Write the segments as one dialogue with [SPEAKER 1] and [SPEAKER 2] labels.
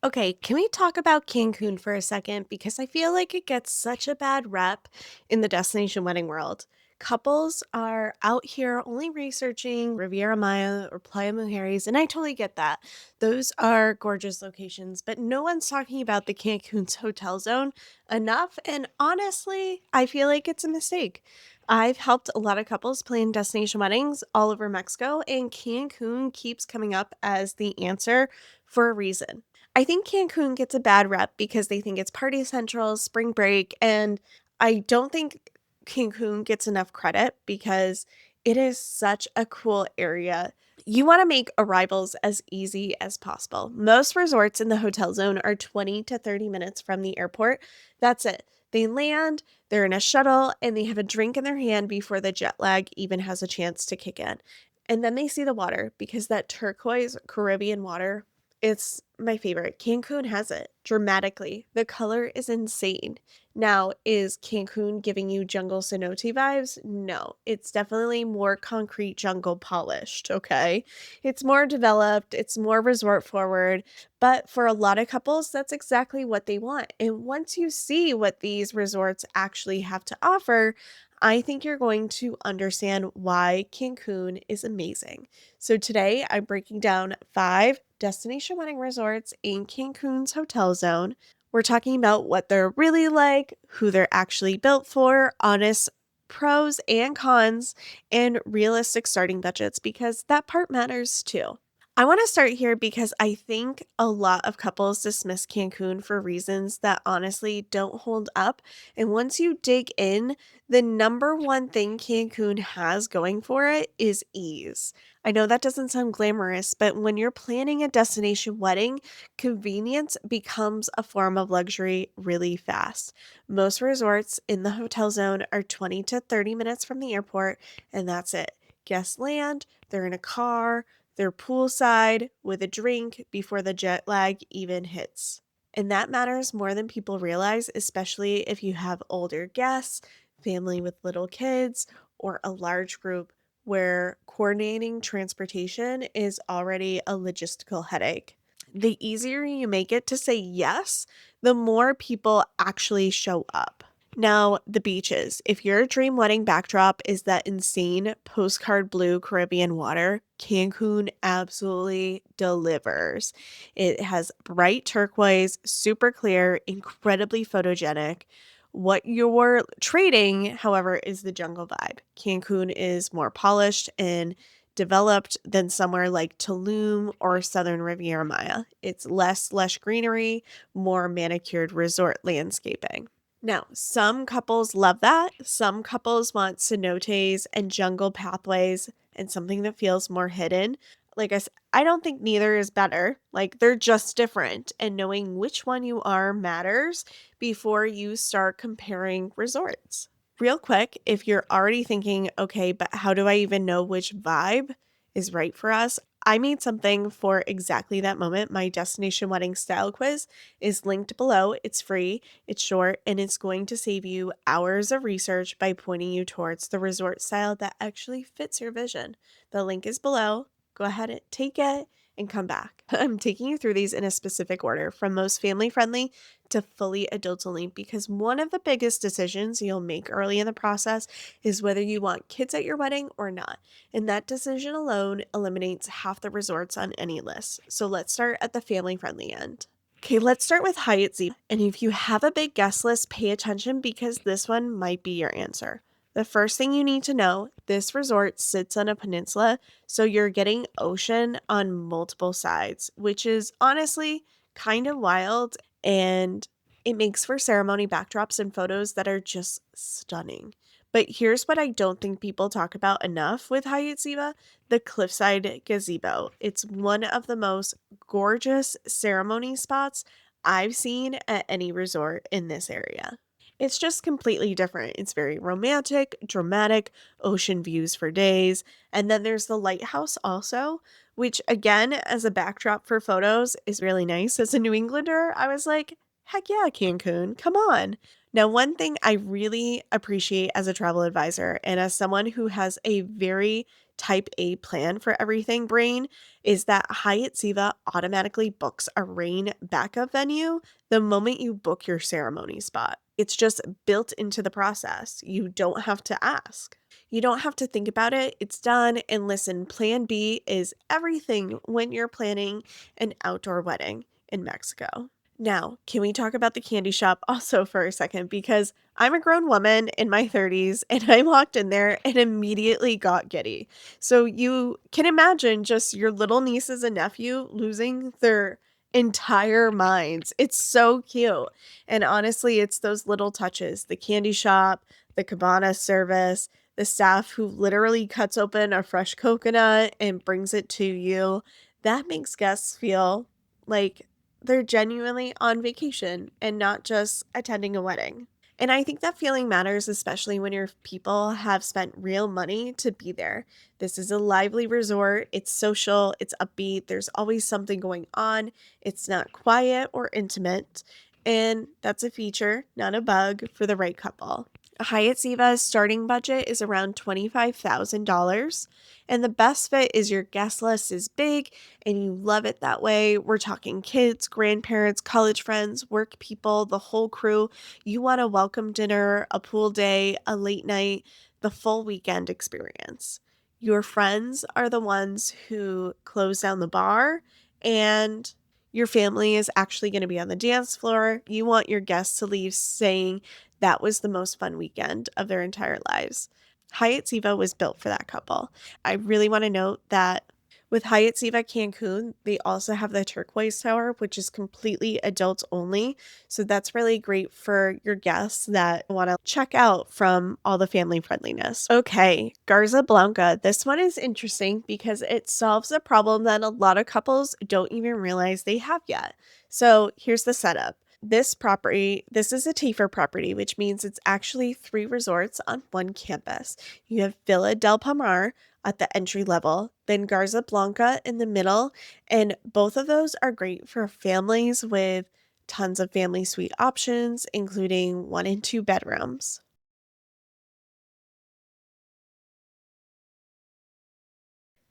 [SPEAKER 1] Okay, can we talk about Cancun for a second? Because I feel like it gets such a bad rep in the destination wedding world. Couples are out here only researching Riviera Maya or Playa Mujeres, and I totally get that. Those are gorgeous locations, but no one's talking about the Cancun's hotel zone enough. And honestly, I feel like it's a mistake. I've helped a lot of couples plan destination weddings all over Mexico, and Cancun keeps coming up as the answer for a reason. I think Cancun gets a bad rep because they think it's party central, spring break, and I don't think Cancun gets enough credit because it is such a cool area. You want to make arrivals as easy as possible. Most resorts in the hotel zone are 20 to 30 minutes from the airport. That's it. They land, they're in a shuttle, and they have a drink in their hand before the jet lag even has a chance to kick in. And then they see the water because that turquoise Caribbean water, it's my favorite. Cancun has it dramatically. The color is insane. Now, is Cancun giving you jungle cenote vibes? No, it's definitely more concrete jungle polished, okay? It's more developed, it's more resort forward, but for a lot of couples, that's exactly what they want. And once you see what these resorts actually have to offer, I think you're going to understand why Cancun is amazing. So today I'm breaking down 5 destination wedding resorts in Cancun's hotel zone. We're talking about what they're really like, who they're actually built for, honest pros and cons, and realistic starting budgets because that part matters too. I want to start here because I think a lot of couples dismiss Cancun for reasons that honestly don't hold up. And once you dig in, the number one thing Cancun has going for it is ease. I know that doesn't sound glamorous, but when you're planning a destination wedding, convenience becomes a form of luxury really fast. Most resorts in the hotel zone are 20 to 30 minutes from the airport, and that's it. Guests land, they're in a car, they're poolside with a drink before the jet lag even hits. And that matters more than people realize, especially if you have older guests, family with little kids, or a large group where coordinating transportation is already a logistical headache. The easier you make it to say yes, the more people actually show up. Now, the beaches. If your dream wedding backdrop is that insane postcard blue Caribbean water, Cancun absolutely delivers. It has bright turquoise, super clear, incredibly photogenic. What you're trading, however, is the jungle vibe. Cancun is more polished and developed than somewhere like Tulum or Southern Riviera Maya. It's less lush greenery, more manicured resort landscaping. Now, some couples love that. Some couples want cenotes and jungle pathways and something that feels more hidden. Like I said, I don't think neither is better. Like they're just different, and knowing which one you are matters before you start comparing resorts. Real quick, if you're already thinking, okay, but how do I even know which vibe is right for us? I made something for exactly that moment. My destination wedding style quiz is linked below. It's free, it's short, and it's going to save you hours of research by pointing you towards the resort style that actually fits your vision. The link is below. Go ahead and take it and come back. I'm taking you through these in a specific order from most family friendly to fully adult only because one of the biggest decisions you'll make early in the process is whether you want kids at your wedding or not. And that decision alone eliminates half the resorts on any list. So let's start at the family friendly end. Okay, let's start with Hyatt Ziva. And if you have a big guest list, pay attention because this one might be your answer. The first thing you need to know, this resort sits on a peninsula, so you're getting ocean on multiple sides, which is honestly kind of wild, and it makes for ceremony backdrops and photos that are just stunning. But here's what I don't think people talk about enough with Hyatt Ziva, the cliffside gazebo. It's one of the most gorgeous ceremony spots I've seen at any resort in this area. It's just completely different. It's very romantic, dramatic, ocean views for days. And then there's the lighthouse also, which again, as a backdrop for photos, is really nice. As a New Englander, I was like, heck yeah, Cancun, come on. Now, one thing I really appreciate as a travel advisor and as someone who has a very type A plan for everything brain is that Hyatt Ziva automatically books a rain backup venue the moment you book your ceremony spot. It's just built into the process. You don't have to ask. You don't have to think about it. It's done. And listen, plan B is everything when you're planning an outdoor wedding in Mexico. Now, can we talk about the candy shop also for a second? Because I'm a grown woman in my 30s and I walked in there and immediately got giddy. So you can imagine just your little nieces and nephew losing their entire minds. It's so cute. And honestly, it's those little touches, the candy shop, the cabana service, the staff who literally cuts open a fresh coconut and brings it to you. That makes guests feel like they're genuinely on vacation and not just attending a wedding. And I think that feeling matters, especially when your people have spent real money to be there. This is a lively resort. It's social, it's upbeat, there's always something going on. It's not quiet or intimate. And that's a feature, not a bug, for the right couple. A Hyatt Ziva's starting budget is around $25,000, and the best fit is your guest list is big and you love it that way. We're talking kids, grandparents, college friends, work people, the whole crew. You want a welcome dinner, a pool day, a late night, the full weekend experience. Your friends are the ones who close down the bar, and your family is actually going to be on the dance floor. You want your guests to leave saying that was the most fun weekend of their entire lives. Hyatt Ziva was built for that couple. I really want to note that with Hyatt Ziva Cancun, they also have the turquoise tower, which is completely adults only. So that's really great for your guests that want to check out from all the family friendliness. Okay, Garza Blanca. This one is interesting because it solves a problem that a lot of couples don't even realize they have yet. So here's the setup. This is a TAFER property, which means it's actually 3 resorts on one campus. You have Villa del Palmar at the entry level, then Garza Blanca in the middle, and both of those are great for families with tons of family suite options, including 1 and 2 bedrooms.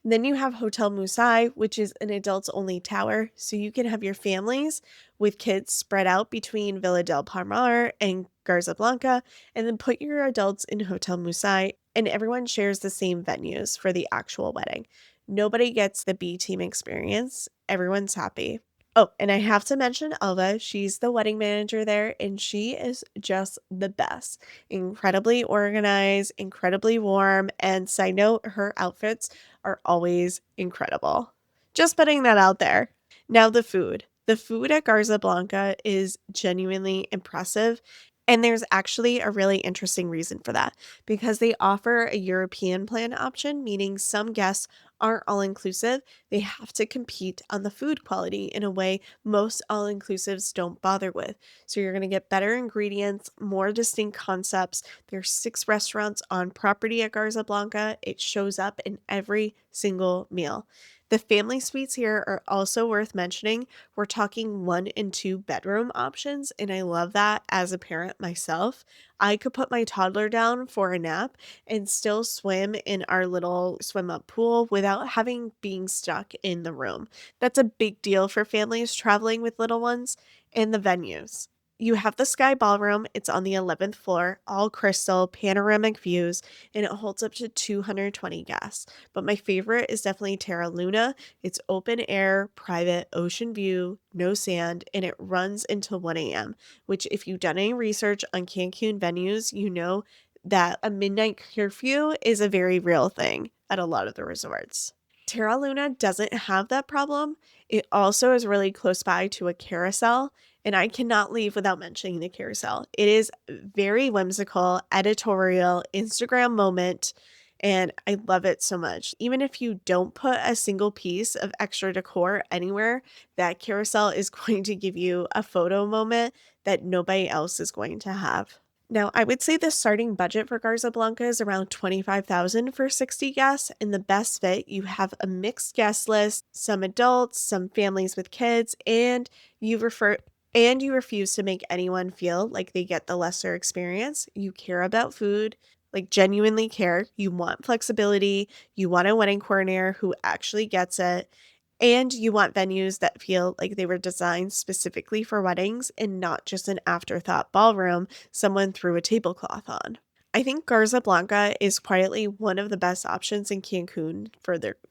[SPEAKER 1] Then you have Hotel Musai, which is an adults only tower, so you can have your families with kids spread out between Villa del Palmar and Garza Blanca, and then put your adults in Hotel Musai, and everyone shares the same venues for the actual wedding. Nobody gets the B team experience. Everyone's happy. Oh, and I have to mention Alva. She's the wedding manager there, and she is just the best. Incredibly organized, incredibly warm, and side note, her outfits are always incredible. Just putting that out there. Now, the food. The food at Garza Blanca is genuinely impressive. And there's actually a really interesting reason for that because they offer a European plan option, meaning some guests aren't all inclusive. They have to compete on the food quality in a way most all inclusives don't bother with. So you're going to get better ingredients, more distinct concepts. There's 6 restaurants on property at Garza Blanca. It shows up in every single meal. The family suites here are also worth mentioning. We're talking 1 and 2 bedroom options, and I love that as a parent myself. I could put my toddler down for a nap and still swim in our little swim up pool without having being stuck in the room. That's a big deal for families traveling with little ones. And the venues. You have the Sky Ballroom. It's on the 11th floor, all crystal, panoramic views, and it holds up to 220 guests. But my favorite is definitely Terra Luna. It's open air, private, ocean view, no sand, and it runs until 1 a.m., which, if you've done any research on Cancun venues, you know that a midnight curfew is a very real thing at a lot of the resorts. Terra Luna doesn't have that problem. It also is really close by to a carousel, and I cannot leave without mentioning the carousel. It is very whimsical, editorial, Instagram moment, and I love it so much. Even if you don't put a single piece of extra decor anywhere, that carousel is going to give you a photo moment that nobody else is going to have. Now, I would say the starting budget for Garza Blanca is around 25,000 for 60 guests. In the best fit, you have a mixed guest list, some adults, some families with kids, and you refuse to make anyone feel like they get the lesser experience. You care about food, like genuinely care. You want flexibility, you want a wedding coordinator who actually gets it, and you want venues that feel like they were designed specifically for weddings and not just an afterthought ballroom someone threw a tablecloth on. I think Garza Blanca is quietly one of the best options in Cancun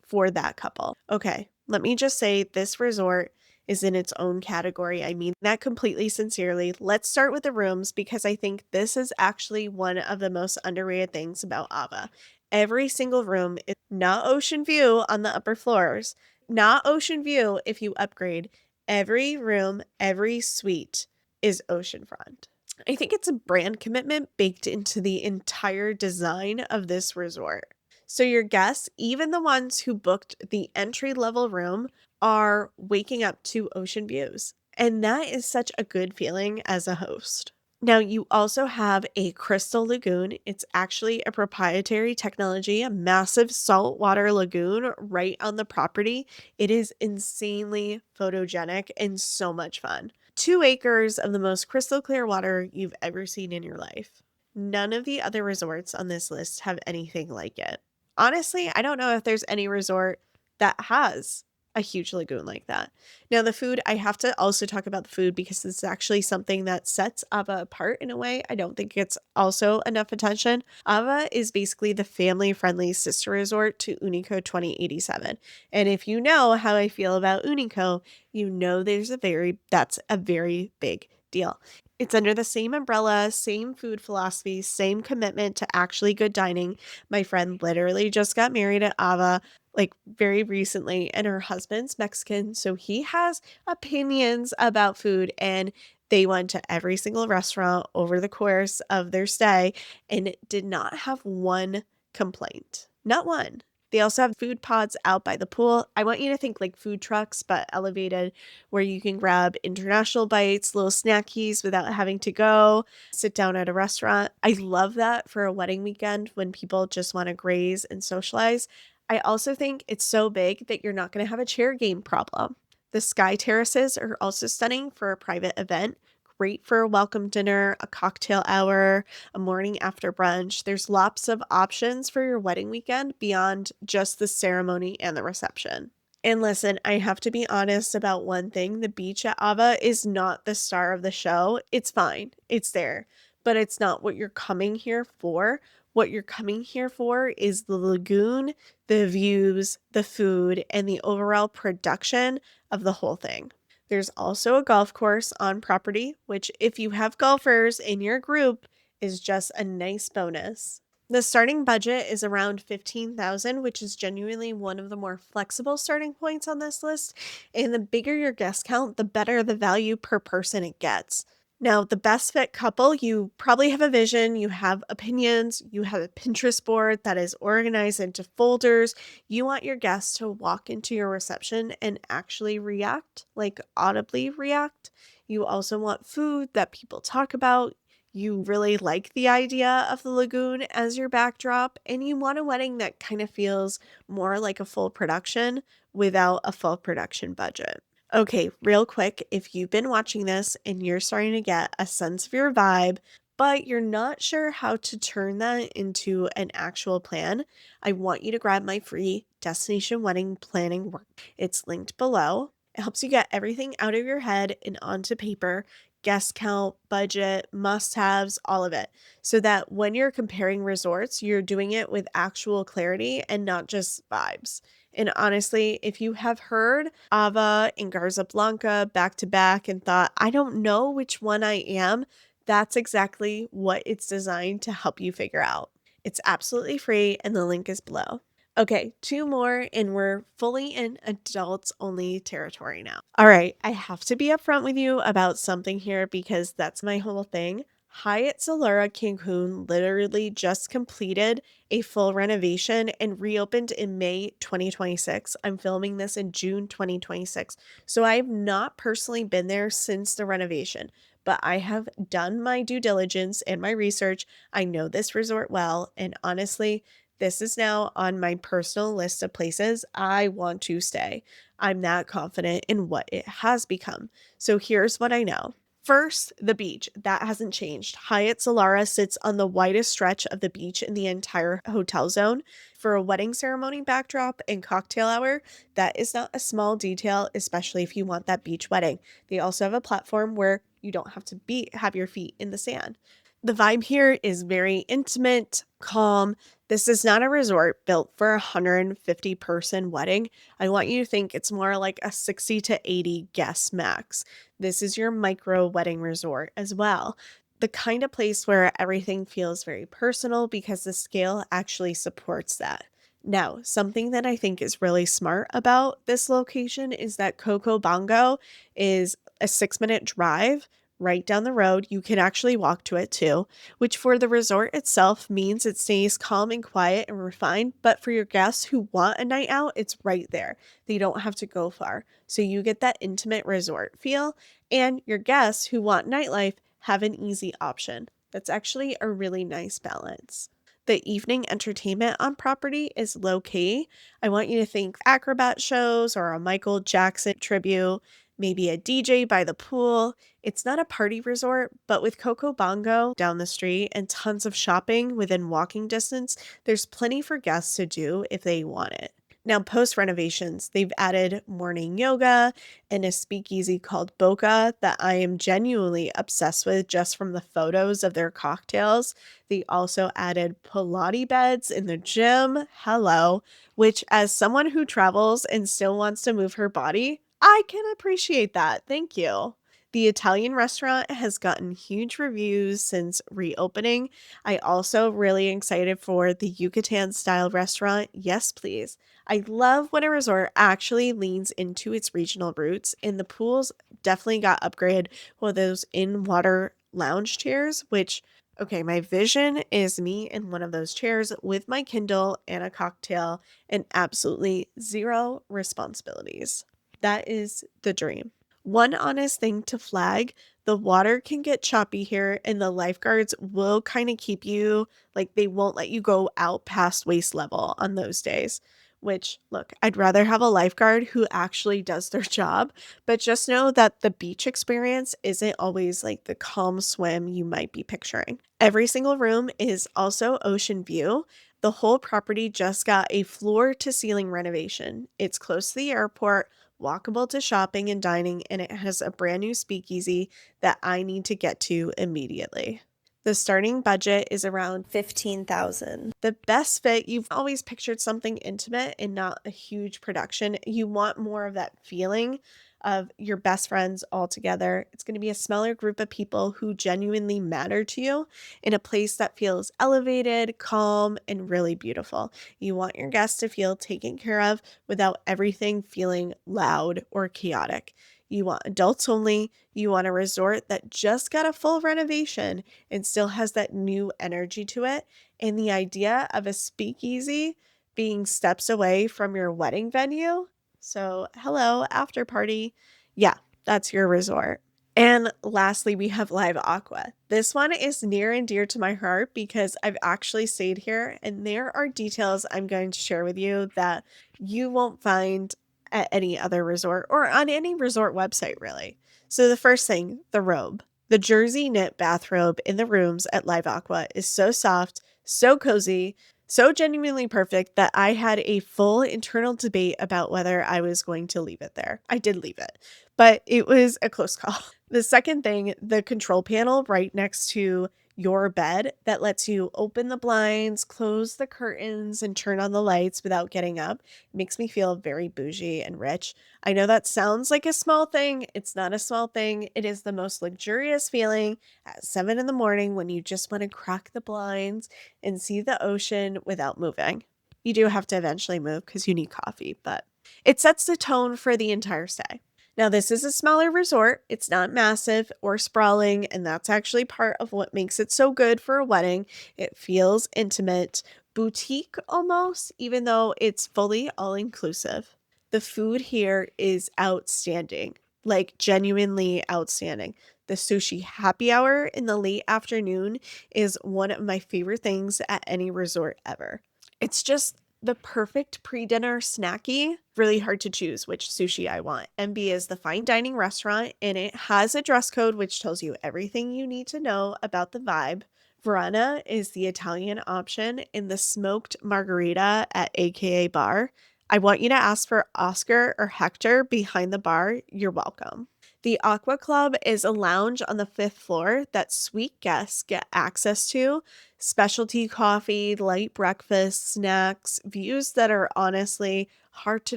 [SPEAKER 1] for that couple. Okay, let me just say this resort is in its own category. I mean that completely sincerely. Let's start with the rooms because I think this is actually one of the most underrated things about AVA. Every single room is not ocean view on the upper floors, not ocean view if you upgrade. Every room, every suite is oceanfront. I think it's a brand commitment baked into the entire design of this resort. So your guests, even the ones who booked the entry level room, are waking up to ocean views. And that is such a good feeling as a host. Now, you also have a crystal lagoon. It's actually a proprietary technology, a massive saltwater lagoon right on the property. It is insanely photogenic and so much fun. 2 acres of the most crystal clear water you've ever seen in your life. None of the other resorts on this list have anything like it. Honestly, I don't know if there's any resort that has a huge lagoon like that. Now, the food, I have to also talk about the food because this is actually something that sets Ava apart in a way I don't think gets also enough attention. Ava is basically the family-friendly sister resort to Unico 2087. And if you know how I feel about Unico, you know that's a very big deal. It's under the same umbrella, same food philosophy, same commitment to actually good dining. My friend literally just got married at Ava like very recently, and her husband's Mexican, so he has opinions about food, and they went to every single restaurant over the course of their stay and did not have one complaint. Not one. They also have food pods out by the pool. I want you to think like food trucks, but elevated, where you can grab international bites, little snackies without having to go sit down at a restaurant. I love that for a wedding weekend when people just want to graze and socialize. I also think it's so big that you're not going to have a chair game problem. The sky terraces are also stunning for a private event. Great for a welcome dinner, a cocktail hour, a morning after brunch. There's lots of options for your wedding weekend beyond just the ceremony and the reception. And listen, I have to be honest about one thing. The beach at Ava is not the star of the show. It's fine, it's there, but it's not what you're coming here for. What you're coming here for is the lagoon, the views, the food, and the overall production of the whole thing. There's also a golf course on property, which, if you have golfers in your group, is just a nice bonus. The starting budget is around 15,000, which is genuinely one of the more flexible starting points on this list. And the bigger your guest count, the better the value per person it gets. Now, the best fit couple, you probably have a vision, you have opinions, you have a Pinterest board that is organized into folders. You want your guests to walk into your reception and actually react, like audibly react. You also want food that people talk about. You really like the idea of the lagoon as your backdrop, and you want a wedding that kind of feels more like a full production without a full production budget. Okay, real quick, if you've been watching this and you're starting to get a sense of your vibe, but you're not sure how to turn that into an actual plan, I want you to grab my free destination wedding planning work. It's linked below. It helps you get everything out of your head and onto paper, guest count, budget, must-haves, all of it, so that when you're comparing resorts, you're doing it with actual clarity and not just vibes. And honestly, if you have heard Ava and Garza Blanca back to back and thought, I don't know which one I am, that's exactly what it's designed to help you figure out. It's absolutely free, and the link is below. Okay, 2 more, and we're fully in adults only territory now. All right, I have to be upfront with you about something here because that's my whole thing. Hyatt Zilara Cancun literally just completed a full renovation and reopened in May 2026. I'm filming this in June 2026. So I've not personally been there since the renovation, but I have done my due diligence and my research. I know this resort well, and honestly, this is now on my personal list of places I want to stay. I'm that confident in what it has become. So here's what I know. First, the beach. That hasn't changed. Hyatt Zilara sits on the widest stretch of the beach in the entire hotel zone. For a wedding ceremony backdrop and cocktail hour, that is not a small detail, especially if you want that beach wedding. They also have a platform where you don't have to have your feet in the sand. The vibe here is very intimate, calm. This is not a resort built for a 150-person wedding. I want you to think it's more like a 60 to 80 guest max. This is your micro wedding resort as well. The kind of place where everything feels very personal because the scale actually supports that. Now, something that I think is really smart about this location is that Coco Bongo is a 6-minute drive right down the road. You can actually walk to it too, which for the resort itself means it stays calm and quiet and refined. But for your guests who want a night out, it's right there. They don't have to go far. So you get that intimate resort feel, and your guests who want nightlife have an easy option. That's actually a really nice balance. The evening entertainment on property is low key. I want you to think acrobat shows or a Michael Jackson tribute, maybe a DJ by the pool. It's not a party resort, but with Coco Bongo down the street and tons of shopping within walking distance, there's plenty for guests to do if they want it. Now, post renovations, they've added morning yoga and a speakeasy called Bokeh that I am genuinely obsessed with just from the photos of their cocktails. They also added Pilates beds in the gym. Hello, which, as someone who travels and still wants to move her body, I can appreciate that. Thank you. The Italian restaurant has gotten huge reviews since reopening. I also really excited for the Yucatan style restaurant. Yes, please. I love when a resort actually leans into its regional roots, and the pools definitely got upgraded with those in-water lounge chairs, which, okay, my vision is me in one of those chairs with my Kindle and a cocktail and absolutely zero responsibilities. That is the dream. One honest thing to flag, the water can get choppy here, and the lifeguards will kind of keep you, like, they won't let you go out past waist level on those days. Which, look, I'd rather have a lifeguard who actually does their job, but just know that the beach experience isn't always like the calm swim you might be picturing. Every single room is also ocean view. The whole property just got a floor to ceiling renovation. It's close to the airport, walkable to shopping and dining, and it has a brand new speakeasy that I need to get to immediately. The starting budget is around 15,000. The best fit, you've always pictured something intimate and not a huge production. You want more of that feeling of your best friends all together. It's going to be a smaller group of people who genuinely matter to you in a place that feels elevated, calm, and really beautiful. You want your guests to feel taken care of without everything feeling loud or chaotic. You want adults only. You want a resort that just got a full renovation and still has that new energy to it. And the idea of a speakeasy being steps away from your wedding venue. So, hello, after party. Yeah, that's your resort. And lastly, we have Live Aqua. This one is near and dear to my heart because I've actually stayed here, and there are details I'm going to share with you that you won't find at any other resort or on any resort website, really. So, the first thing, the robe. The jersey knit bathrobe in the rooms at Live Aqua is so soft, so cozy, so genuinely perfect that I had a full internal debate about whether I was going to leave it there. I did leave it, but it was a close call. The second thing, the control panel right next to your bed that lets you open the blinds, close the curtains, and turn on the lights without getting up makes me feel very bougie and rich. I know that sounds like a small thing. It's not a small thing. It is the most luxurious feeling at 7 in the morning when you just want to crack the blinds and see the ocean without moving. You do have to eventually move because you need coffee, but it sets the tone for the entire stay. Now, this is a smaller resort. It's not massive or sprawling, and that's actually part of what makes it so good for a wedding. It feels intimate, boutique almost, even though it's fully all inclusive. The food here is outstanding, like genuinely outstanding. The sushi happy hour in the late afternoon is one of my favorite things at any resort ever. It's just The perfect pre-dinner snacky, really hard to choose which sushi I want. MB is the fine dining restaurant and it has a dress code which tells you everything you need to know about the vibe. Verona is the Italian option in the smoked margarita at AKA Bar. I want you to ask for Oscar or Hector behind the bar. You're welcome. The Aqua Club is a lounge on the fifth floor that suite guests get access to. Specialty coffee, light breakfast, snacks, views that are honestly hard to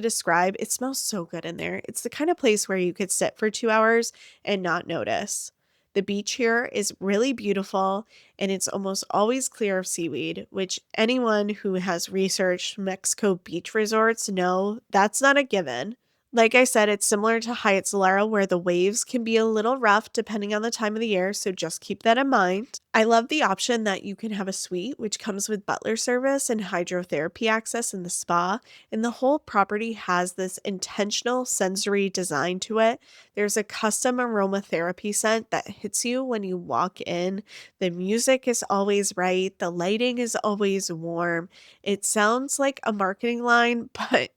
[SPEAKER 1] describe. It smells so good in there. It's the kind of place where you could sit for 2 hours and not notice. The beach here is really beautiful and it's almost always clear of seaweed, which anyone who has researched Mexico beach resorts know that's not a given. Like I said, it's similar to Hyatt Zilara where the waves can be a little rough depending on the time of the year, so just keep that in mind. I love the option that you can have a suite which comes with butler service and hydrotherapy access in the spa, and the whole property has this intentional sensory design to it. There's a custom aromatherapy scent that hits you when you walk in. The music is always right, the lighting is always warm. It sounds like a marketing line, but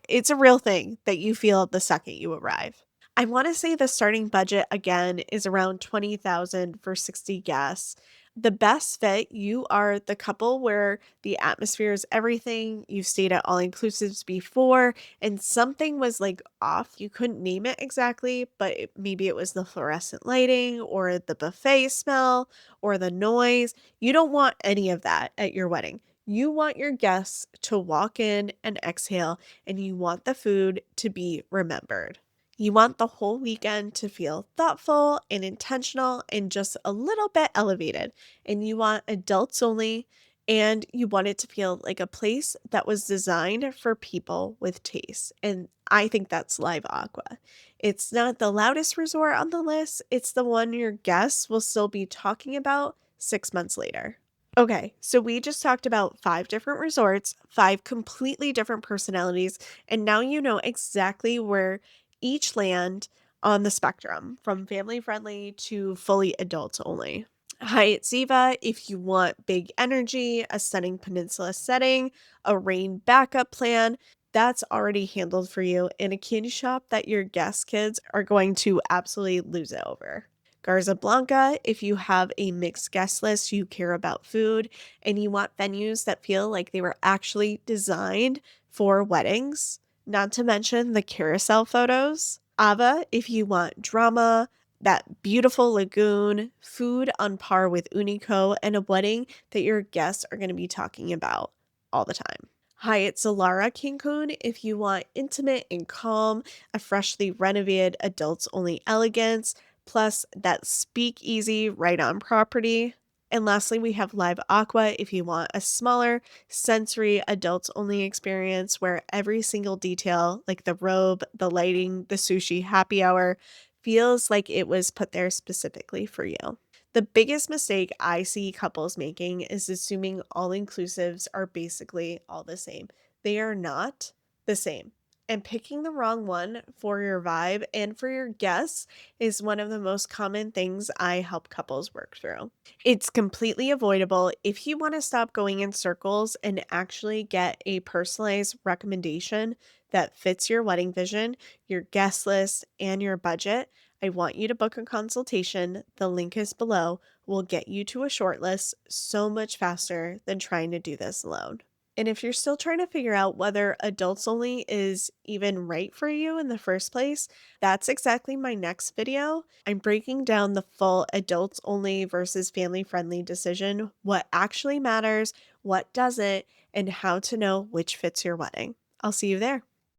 [SPEAKER 1] it's a real thing that you feel the second you arrive. I want to say the starting budget again is around 20,000 for 60 guests. The best fit, you are the couple where the atmosphere is everything. You've stayed at all inclusives before and something was like off. You couldn't name it exactly, but maybe it was the fluorescent lighting or the buffet smell or the noise. You don't want any of that at your wedding. You want your guests to walk in and exhale, and you want the food to be remembered. You want the whole weekend to feel thoughtful and intentional and just a little bit elevated. And you want adults only, and you want it to feel like a place that was designed for people with taste. And I think that's Live Aqua. It's not the loudest resort on the list, it's the one your guests will still be talking about 6 months later. Okay, so we just talked about 5 different resorts, 5 completely different personalities, and now you know exactly where each land on the spectrum from family friendly to fully adults only. Hyatt Ziva, if you want big energy, a stunning peninsula setting, a rain backup plan, that's already handled for you in a candy shop that your guest kids are going to absolutely lose it over. Garza Blanca, if you have a mixed guest list, you care about food, and you want venues that feel like they were actually designed for weddings, not to mention the carousel photos. Ava, if you want drama, that beautiful lagoon, food on par with Unico, and a wedding that your guests are going to be talking about all the time. Hyatt Zilara Cancun, if you want intimate and calm, a freshly renovated adults only elegance, plus that speakeasy right on property. And lastly, we have Live Aqua if you want a smaller, sensory, adults only experience where every single detail, like the robe, the lighting, the sushi, happy hour, feels like it was put there specifically for you. The biggest mistake I see couples making is assuming all inclusives are basically all the same. They are not the same. And picking the wrong one for your vibe and for your guests is one of the most common things I help couples work through. It's completely avoidable if you want to stop going in circles and actually get a personalized recommendation that fits your wedding vision, your guest list, and your budget. I want you to book a consultation. The link is below. We'll get you to a shortlist so much faster than trying to do this alone. And if you're still trying to figure out whether adults only is even right for you in the first place, that's exactly my next video. I'm breaking down the full adults only versus family friendly decision, what actually matters, what doesn't, and how to know which fits your wedding. I'll see you there.